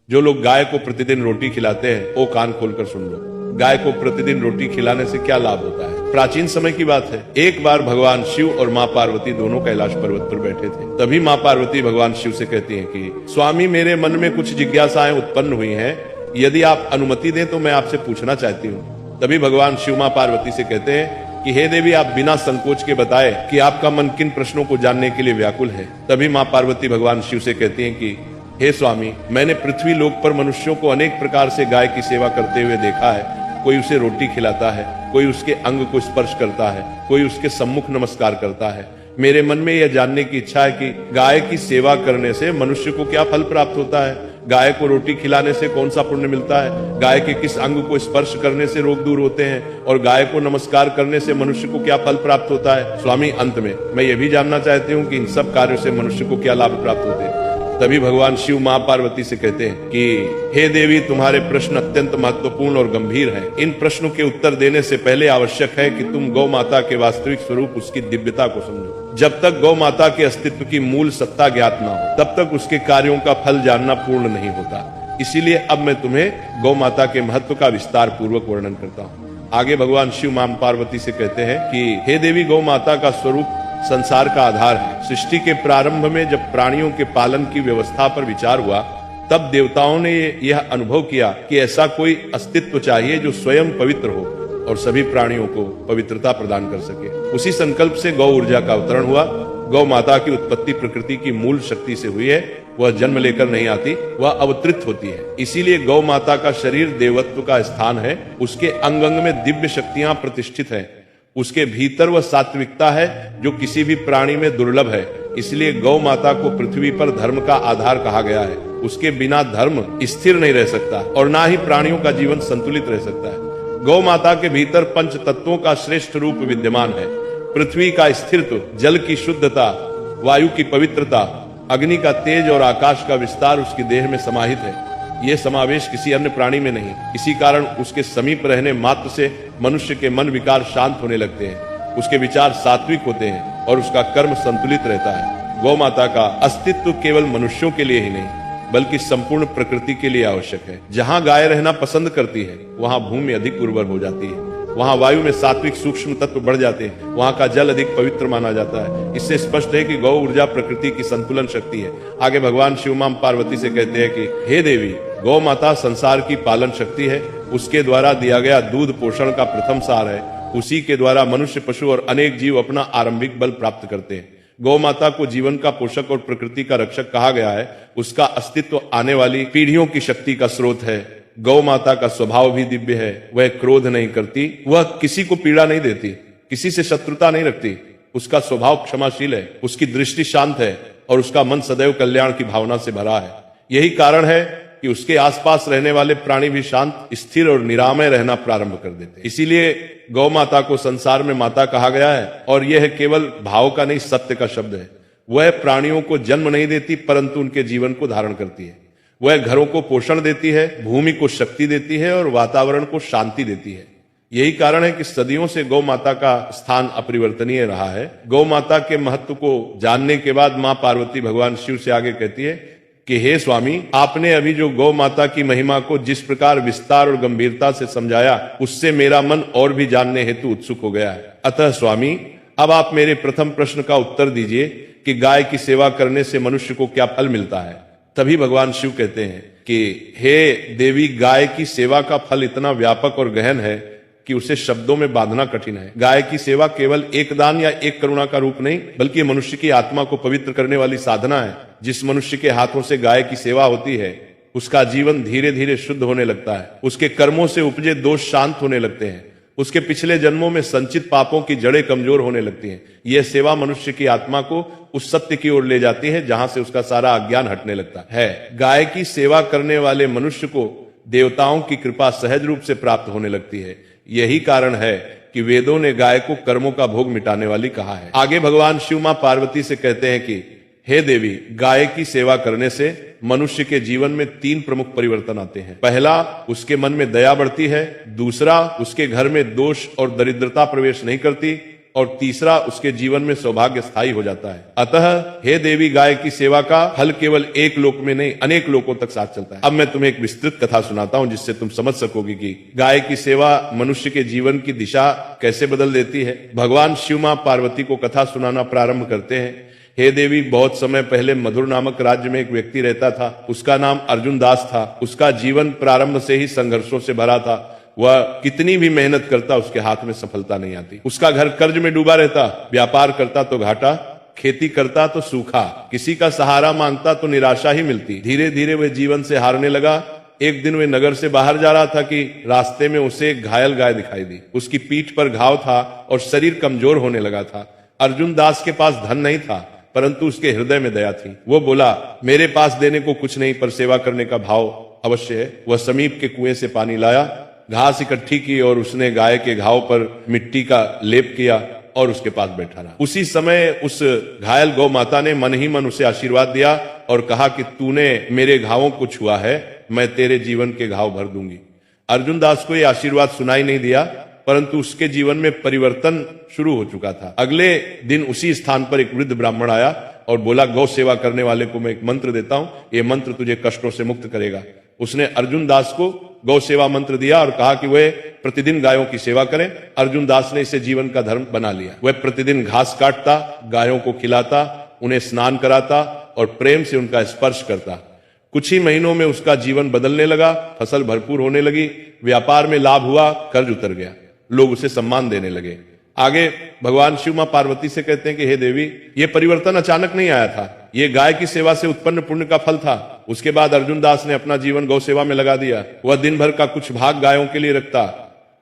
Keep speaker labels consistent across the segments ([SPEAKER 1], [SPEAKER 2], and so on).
[SPEAKER 1] जो लोग गाय को प्रतिदिन रोटी खिलाते हैं वो कान खोलकर सुन लो। गाय को प्रतिदिन रोटी खिलाने से क्या लाभ होता है? प्राचीन समय की बात है, एक बार भगवान शिव और माँ पार्वती दोनों कैलाश पर्वत पर बैठे थे। तभी माँ पार्वती भगवान शिव से कहती हैं कि स्वामी, मेरे मन में कुछ जिज्ञासाएं उत्पन्न हुई हैं, यदि आप अनुमति दें तो मैं आपसे पूछना चाहती हूँ। तभी भगवान शिव माँ पार्वती से कहते हैं कि हे देवी, आप बिना संकोच के बताए कि आपका मन किन प्रश्नों को जानने के लिए व्याकुल है। तभी माँ पार्वती भगवान शिव से कहती हैं कि हे स्वामी, मैंने पृथ्वी लोक पर मनुष्यों को अनेक प्रकार से गाय की सेवा करते हुए देखा है। कोई उसे रोटी खिलाता है, कोई उसके अंग को स्पर्श करता है, कोई उसके सम्मुख नमस्कार करता है। मेरे मन में यह जानने की इच्छा है कि गाय की सेवा करने से मनुष्य को क्या फल प्राप्त होता है? गाय को रोटी खिलाने से कौन सा पुण्य मिलता है? गाय के किस अंग को स्पर्श करने से रोग दूर होते हैं? और गाय को नमस्कार करने से मनुष्य को क्या फल प्राप्त होता है? स्वामी, अंत में मैं ये भी जानना चाहती हूँ कि इन सब कार्यों से मनुष्य को क्या लाभ प्राप्त होते हैं। तभी भगवान शिव माँ पार्वती से कहते हैं कि हे देवी, तुम्हारे प्रश्न अत्यंत महत्वपूर्ण और गंभीर हैं। इन प्रश्नों के उत्तर देने से पहले आवश्यक है कि तुम गौ माता के वास्तविक स्वरूप, उसकी दिव्यता को समझो। जब तक गौ माता के अस्तित्व की मूल सत्ता ज्ञात ना हो, तब तक उसके कार्यों का फल जानना पूर्ण नहीं होता। इसीलिए अब मैं तुम्हें गौ माता के महत्व का विस्तार पूर्वक वर्णन करता हूँ। आगे भगवान शिव माँ पार्वती से कहते हैं कि हे देवी, गौ माता का स्वरूप संसार का आधार है। सृष्टि के प्रारंभ में जब प्राणियों के पालन की व्यवस्था पर विचार हुआ, तब देवताओं ने यह अनुभव किया कि ऐसा कोई अस्तित्व चाहिए जो स्वयं पवित्र हो और सभी प्राणियों को पवित्रता प्रदान कर सके। उसी संकल्प से गौ ऊर्जा का अवतरण हुआ। गौ माता की उत्पत्ति प्रकृति की मूल शक्ति से हुई है। वह जन्म लेकर नहीं आती, वह अवतरित होती है। इसीलिए गौ माता का शरीर देवत्व का स्थान है। उसके अंग अंग में दिव्य शक्तियां प्रतिष्ठित हैं। उसके भीतर वह सात्विकता है जो किसी भी प्राणी में दुर्लभ है। इसलिए गौ माता को पृथ्वी पर धर्म का आधार कहा गया है। उसके बिना धर्म स्थिर नहीं रह सकता और ना ही प्राणियों का जीवन संतुलित रह सकता है। गौ माता के भीतर पंच तत्वों का श्रेष्ठ रूप विद्यमान है। पृथ्वी का स्थिरत्व, जल की शुद्धता, वायु की पवित्रता, अग्नि का तेज और आकाश का विस्तार उसके देह में समाहित है। ये समावेश किसी अन्य प्राणी में नहीं। इसी कारण उसके समीप रहने मात्र से मनुष्य के मन विकार शांत होने लगते हैं, उसके विचार सात्विक होते हैं और उसका कर्म संतुलित रहता है। गौ माता का अस्तित्व केवल मनुष्यों के लिए ही नहीं, बल्कि संपूर्ण प्रकृति के लिए आवश्यक है। जहाँ गाय रहना पसंद करती है, वहाँ भूमि अधिक उर्वर हो जाती है। वहाँ वायु में सात्विक सूक्ष्म तत्व बढ़ जाते हैं। वहाँ का जल अधिक पवित्र माना जाता है। इससे स्पष्ट है कि गौ ऊर्जा प्रकृति की संतुलन शक्ति है। आगे भगवान शिव मां पार्वती से कहते हैं कि हे देवी, गौ माता संसार की पालन शक्ति है। उसके द्वारा दिया गया दूध पोषण का प्रथम सार है। उसी के द्वारा मनुष्य, पशु और अनेक जीव अपना आरंभिक बल प्राप्त करते हैं। गौ माता को जीवन का पोषक और प्रकृति का रक्षक कहा गया है। उसका अस्तित्व आने वाली पीढ़ियों की शक्ति का स्रोत है। गौ माता का स्वभाव भी दिव्य है। वह क्रोध नहीं करती, वह किसी को पीड़ा नहीं देती, किसी से शत्रुता नहीं रखती। उसका स्वभाव क्षमाशील है, उसकी दृष्टि शांत है और उसका मन सदैव कल्याण की भावना से भरा है। यही कारण है कि उसके आसपास रहने वाले प्राणी भी शांत, स्थिर और निरामय रहना प्रारंभ कर देते हैं। इसीलिए गौ माता को संसार में माता कहा गया है। और यह केवल भाव का नहीं, सत्य का शब्द है। वह प्राणियों को जन्म नहीं देती, परंतु उनके जीवन को धारण करती है। वह घरों को पोषण देती है, भूमि को शक्ति देती है और वातावरण को शांति देती है। यही कारण है कि सदियों से गौ माता का स्थान अपरिवर्तनीय रहा है। गौ माता के महत्व को जानने के बाद मां पार्वती भगवान शिव से आगे कहती है कि हे स्वामी, आपने अभी जो गौ माता की महिमा को जिस प्रकार विस्तार और गंभीरता से समझाया, उससे मेरा मन और भी जानने हेतु उत्सुक हो गया है। अतः स्वामी, अब आप मेरे प्रथम प्रश्न का उत्तर दीजिए कि गाय की सेवा करने से मनुष्य को क्या फल मिलता है। तभी भगवान शिव कहते हैं कि हे देवी, गाय की सेवा का फल इतना व्यापक और गहन है कि उसे शब्दों में बांधना कठिन है। गाय की सेवा केवल एक दान या एक करुणा का रूप नहीं, बल्कि मनुष्य की आत्मा को पवित्र करने वाली साधना है। जिस मनुष्य के हाथों से गाय की सेवा होती है, उसका जीवन धीरे धीरे शुद्ध होने लगता है। उसके कर्मों से उपजे दोष शांत होने लगते हैं। उसके पिछले जन्मों में संचित पापों की जड़ें कमजोर होने लगती हैं। यह सेवा मनुष्य की आत्मा को उस सत्य की ओर ले जाती है जहां से उसका सारा अज्ञान हटने लगता है। गाय की सेवा करने वाले मनुष्य को देवताओं की कृपा सहज रूप से प्राप्त होने लगती है। यही कारण है कि वेदों ने गाय को कर्मों का भोग मिटाने वाली कहा है। आगे भगवान शिव मां पार्वती से कहते हैं कि हे देवी, गाय की सेवा करने से मनुष्य के जीवन में 3 प्रमुख परिवर्तन आते हैं। पहला, उसके मन में दया बढ़ती है। दूसरा, उसके घर में दोष और दरिद्रता प्रवेश नहीं करती। और तीसरा उसके जीवन में सौभाग्य स्थायी हो जाता है। अतः हे देवी, गाय की सेवा का फल केवल एक लोक में नहीं अनेक लोकों तक साथ चलता है। अब मैं तुम्हें एक विस्तृत कथा सुनाता हूं जिससे तुम समझ सकोगे कि गाय की सेवा मनुष्य के जीवन की दिशा कैसे बदल देती है। भगवान शिव मां पार्वती को कथा सुनाना प्रारंभ करते हैं। हे देवी, बहुत समय पहले मधुर नामक राज्य में एक व्यक्ति रहता था। उसका नाम अर्जुन दास था। उसका जीवन प्रारंभ से ही संघर्षों से भरा था। वह कितनी भी मेहनत करता उसके हाथ में सफलता नहीं आती। उसका घर कर्ज में डूबा रहता, व्यापार करता तो घाटा, खेती करता तो सूखा, किसी का सहारा मांगता तो निराशा ही मिलती। धीरे धीरे वह जीवन से हारने लगा। एक दिन वह नगर से बाहर जा रहा था कि रास्ते में उसे एक घायल गाय दिखाई दी। उसकी पीठ पर घाव था और शरीर कमजोर होने लगा था। अर्जुन दास के पास धन नहीं था, परंतु उसके हृदय में दया थी। वो बोला, मेरे पास देने को कुछ नहीं, पर सेवा करने का भाव अवश्य है। वह समीप के कुएं से पानी लाया, घास इकट्ठी की और उसने गाय के घाव पर मिट्टी का लेप किया और उसके पास बैठा रहा। उसी समय उस घायल गौ माता ने मन ही मन उसे आशीर्वाद दिया और कहा कि तूने मेरे घावों को छुआ है, मैं तेरे जीवन के घाव भर दूंगी। अर्जुन दास को यह आशीर्वाद सुनाई नहीं दिया, परंतु उसके जीवन में परिवर्तन शुरू हो चुका था। अगले दिन उसी स्थान पर एक वृद्ध ब्राह्मण आया और बोला, गौ सेवा करने वाले को मैं एक मंत्र देता हूं, यह मंत्र तुझे कष्टों से मुक्त करेगा। उसने अर्जुन दास को गौ सेवा मंत्र दिया और कहा कि वह प्रतिदिन गायों की सेवा करें। अर्जुन दास ने इसे जीवन का धर्म बना लिया। वह प्रतिदिन घास काटता, गायों को खिलाता, उन्हें स्नान कराता और प्रेम से उनका स्पर्श करता। कुछ ही महीनों में उसका जीवन बदलने लगा, फसल भरपूर होने लगी, व्यापार में लाभ हुआ, कर्ज उतर गया, लोग उसे सम्मान देने लगे। आगे भगवान शिव मां पार्वती से कहते हैं कि हे देवी, ये परिवर्तन अचानक नहीं आया था, ये गाय की सेवा से उत्पन्न पुण्य का फल था। उसके बाद अर्जुन दास ने अपना जीवन गौ सेवा में लगा दिया। वह दिन भर का कुछ भाग गायों के लिए रखता,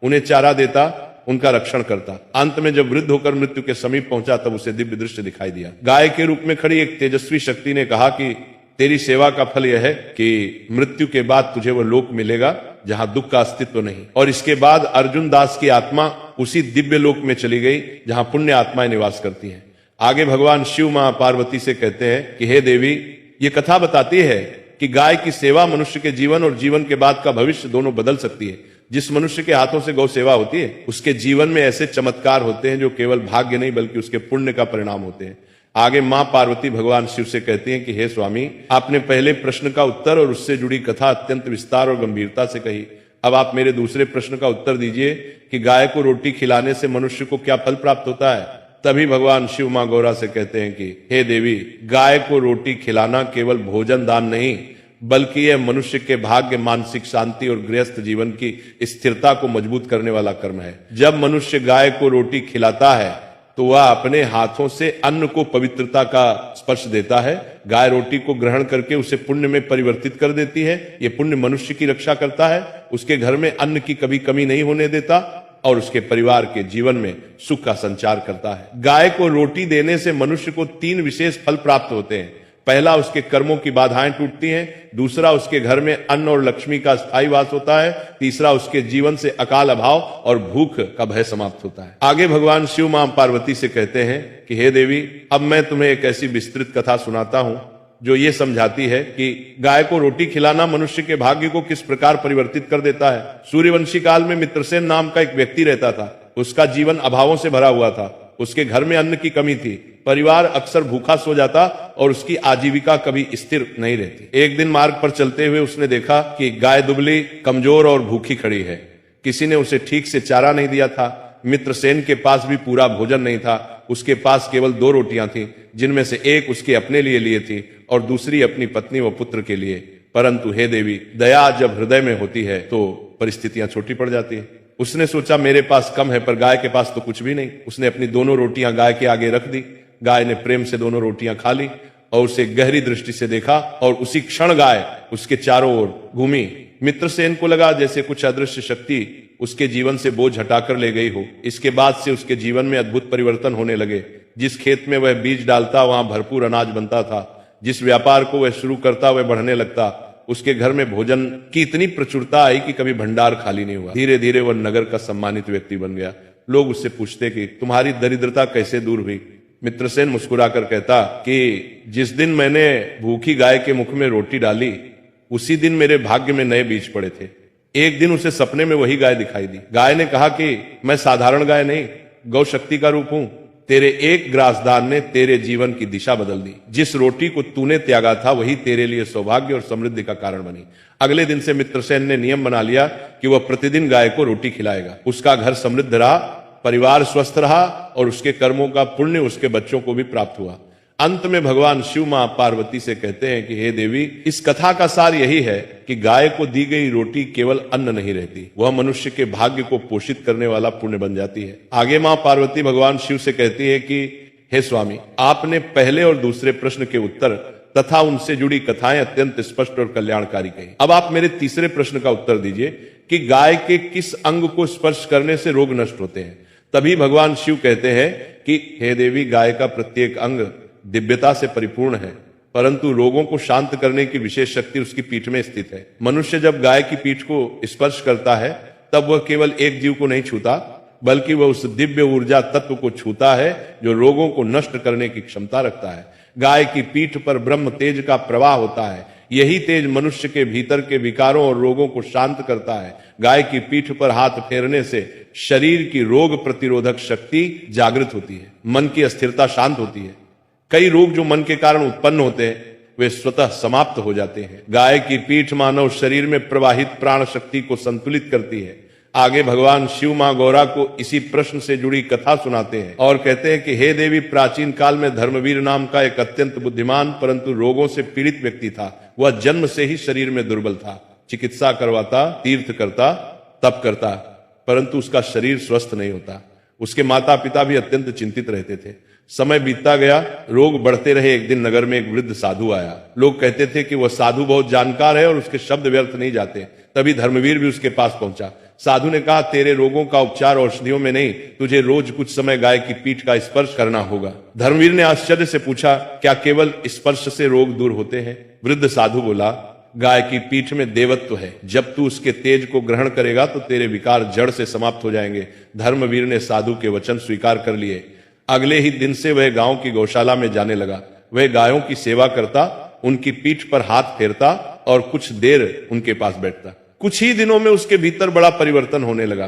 [SPEAKER 1] उन्हें चारा देता, उनका रक्षण करता। अंत में जब वृद्ध होकर मृत्यु के समीप पहुंचा तब उसे दिव्य दृश्य दिखाई दिया। गाय के रूप में खड़ी एक तेजस्वी शक्ति ने कहा कि तेरी सेवा का फल यह है कि मृत्यु के बाद तुझे वह लोक मिलेगा जहां दुख का अस्तित्व नहीं। और इसके बाद अर्जुन दास की आत्मा उसी दिव्य लोक में चली गई जहां पुण्य आत्माएं निवास करती हैं। आगे भगवान शिव मां पार्वती से कहते हैं कि हे देवी, ये कथा बताती है कि गाय की सेवा मनुष्य के जीवन और जीवन के बाद का भविष्य दोनों बदल सकती है। जिस मनुष्य के हाथों से गौ सेवा होती है उसके जीवन में ऐसे चमत्कार होते हैं जो केवल भाग्य नहीं बल्कि उसके पुण्य का परिणाम होते हैं। आगे मां पार्वती भगवान शिव से कहती हैं कि हे स्वामी, आपने पहले प्रश्न का उत्तर और उससे जुड़ी कथा अत्यंत विस्तार और गंभीरता से कही। अब आप मेरे दूसरे प्रश्न का उत्तर दीजिए कि गाय को रोटी खिलाने से मनुष्य को क्या फल प्राप्त होता है। तभी भगवान शिव मां गौरा से कहते हैं कि हे देवी, गाय को रोटी खिलाना केवल भोजन दान नहीं बल्कि यह मनुष्य के भाग्य, मानसिक शांति और गृहस्थ जीवन की स्थिरता को मजबूत करने वाला कर्म है। जब मनुष्य गाय को रोटी खिलाता है तो वह अपने हाथों से अन्न को पवित्रता का स्पर्श देता है। गाय रोटी को ग्रहण करके उसे पुण्य में परिवर्तित कर देती है। ये पुण्य मनुष्य की रक्षा करता है, उसके घर में अन्न की कभी कमी नहीं होने देता और उसके परिवार के जीवन में सुख का संचार करता है। गाय को रोटी देने से मनुष्य को 3 विशेष फल प्राप्त होते हैं। पहला, उसके कर्मों की बाधाएं टूटती हैं। दूसरा, उसके घर में अन्न और लक्ष्मी का स्थायी वास होता है। तीसरा, उसके जीवन से अकाल अभाव और भूख का भय समाप्त होता है। आगे भगवान शिव मां पार्वती से कहते हैं कि हे देवी, अब मैं तुम्हें एक ऐसी विस्तृत कथा सुनाता हूं जो ये समझाती है कि गाय को रोटी खिलाना मनुष्य के भाग्य को किस प्रकार परिवर्तित कर देता है। सूर्यवंशी काल में मित्रसेन नाम का एक व्यक्ति रहता था। उसका जीवन अभावों से भरा हुआ था। उसके घर में अन्न की कमी थी, परिवार अक्सर भूखा सो जाता और उसकी आजीविका कभी स्थिर नहीं रहती। एक दिन मार्ग पर चलते हुए उसने देखा कि गाय दुबली, कमजोर और भूखी खड़ी है। किसी ने उसे ठीक से चारा नहीं दिया था। मित्रसेन के पास भी पूरा भोजन नहीं था। उसके पास केवल 2 रोटियां थीं, जिनमें से एक उसके अपने लिए थी और दूसरी अपनी पत्नी व पुत्र के लिए। परंतु हे देवी, दया जब हृदय में होती है तो परिस्थितियां छोटी पड़ जाती है। उसने सोचा मेरे पास कम है, पर गाय के पास तो कुछ भी नहीं। उसने अपनी दोनों रोटियां गाय के आगे रख दी। गाय ने प्रेम से दोनों रोटियां खा ली और उसे गहरी दृष्टि से देखा और उसी क्षण गाय उसके चारों ओर घूमी। मित्रसेन को लगा जैसे कुछ अदृश्य शक्ति उसके जीवन से बोझ हटाकर ले गई हो। इसके बाद से उसके जीवन में अद्भुत परिवर्तन होने लगे। जिस खेत में वह बीज डालता वहां भरपूर अनाज बनता था। जिस व्यापार को वह शुरू करता वह बढ़ने लगता। उसके घर में भोजन की इतनी प्रचुरता आई कि कभी भंडार खाली नहीं हुआ। धीरे धीरे वह नगर का सम्मानित व्यक्ति बन गया। लोग उससे पूछते कि तुम्हारी दरिद्रता कैसे दूर हुई। मित्रसेन मुस्कुराकर कहता कि जिस दिन मैंने भूखी गाय के मुख में रोटी डाली उसी दिन मेरे भाग्य में नए बीज पड़े थे। एक दिन उसे सपने में वही गाय दिखाई दी। गाय ने कहा कि मैं साधारण गाय नहीं, गौ शक्ति का रूप हूं। तेरे एक ग्रासदान ने तेरे जीवन की दिशा बदल दी। जिस रोटी को तूने त्यागा था वही तेरे लिए सौभाग्य और समृद्धि का कारण बनी। अगले दिन से मित्रसेन ने नियम बना लिया कि वह प्रतिदिन गाय को रोटी खिलाएगा। उसका घर समृद्ध रहा, परिवार स्वस्थ रहा और उसके कर्मों का पुण्य उसके बच्चों को भी प्राप्त हुआ। अंत में भगवान शिव मां पार्वती से कहते हैं कि हे देवी, इस कथा का सार यही है कि गाय को दी गई रोटी केवल अन्न नहीं रहती, वह मनुष्य के भाग्य को पोषित करने वाला पुण्य बन जाती है। आगे मां पार्वती भगवान शिव से कहती है कि हे स्वामी, आपने पहले और दूसरे प्रश्न के उत्तर तथा उनसे जुड़ी कथाएं अत्यंत स्पष्ट और कल्याणकारी कही। अब आप मेरे तीसरे प्रश्न का उत्तर दीजिए कि गाय के किस अंग को स्पर्श करने से रोग नष्ट होते हैं। तभी भगवान शिव कहते हैं कि हे देवी, गाय का प्रत्येक अंग दिव्यता से परिपूर्ण है, परंतु रोगों को शांत करने की विशेष शक्ति उसकी पीठ में स्थित है। मनुष्य जब गाय की पीठ को स्पर्श करता है तब वह केवल एक जीव को नहीं छूता, बल्कि वह उस दिव्य ऊर्जा तत्व को छूता है जो रोगों को नष्ट करने की क्षमता रखता है। गाय की पीठ पर ब्रह्म तेज का प्रवाह होता है। यही तेज मनुष्य के भीतर के विकारों और रोगों को शांत करता है। गाय की पीठ पर हाथ फेरने से शरीर की रोग प्रतिरोधक शक्ति जागृत होती है, मन की अस्थिरता शांत होती है। कई रोग जो मन के कारण उत्पन्न होते हैं वे स्वतः समाप्त हो जाते हैं। गाय की पीठ मानव शरीर में प्रवाहित प्राण शक्ति को संतुलित करती है। आगे भगवान शिव मां गौरा को इसी प्रश्न से जुड़ी कथा सुनाते हैं और कहते हैं कि हे देवी, प्राचीन काल में धर्मवीर नाम का एक अत्यंत बुद्धिमान परंतु रोगों से पीड़ित व्यक्ति था। वह जन्म से ही शरीर में दुर्बल था। चिकित्सा करवाता, तीर्थ करता, तप करता, परंतु उसका शरीर स्वस्थ नहीं होता। उसके माता पिता भी अत्यंत चिंतित रहते थे। समय बीतता गया, रोग बढ़ते रहे। एक दिन नगर में एक वृद्ध साधु आया। लोग कहते थे कि वह साधु बहुत जानकार है और उसके शब्द व्यर्थ नहीं जाते। तभी धर्मवीर भी उसके पास पहुंचा। साधु ने कहा, तेरे रोगों का उपचार औषधियों में नहीं, तुझे रोज कुछ समय गाय की पीठ का स्पर्श करना होगा। धर्मवीर ने आश्चर्य से पूछा, क्या केवल स्पर्श से रोग दूर होते हैं? वृद्ध साधु बोला, गाय की पीठ में देवत्व है। जब तू उसके तेज को ग्रहण करेगा तो तेरे विकार जड़ से समाप्त हो जाएंगे। धर्मवीर ने साधु के वचन स्वीकार कर लिए। अगले ही दिन से वह गांव की गौशाला में जाने लगा। वह गायों की सेवा करता, उनकी पीठ पर हाथ फेरता और कुछ देर उनके पास बैठता। कुछ ही दिनों में उसके भीतर बड़ा परिवर्तन होने लगा।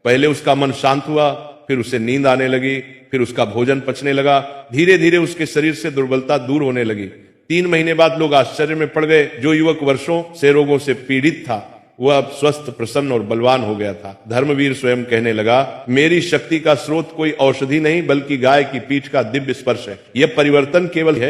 [SPEAKER 1] पहले उसका मन शांत हुआ, फिर उसे नींद आने लगी, फिर उसका भोजन पचने लगा। धीरे धीरे उसके शरीर से दुर्बलता दूर होने लगी। 3 महीने बाद लोग आश्चर्य में पड़ गए। जो युवक वर्षों से रोगों से पीड़ित था वह अब स्वस्थ, प्रसन्न और बलवान हो गया था। धर्मवीर स्वयं कहने लगा, मेरी शक्ति का स्रोत कोई औषधि नहीं बल्कि गाय की पीठ का दिव्य स्पर्श है। यह परिवर्तन केवल है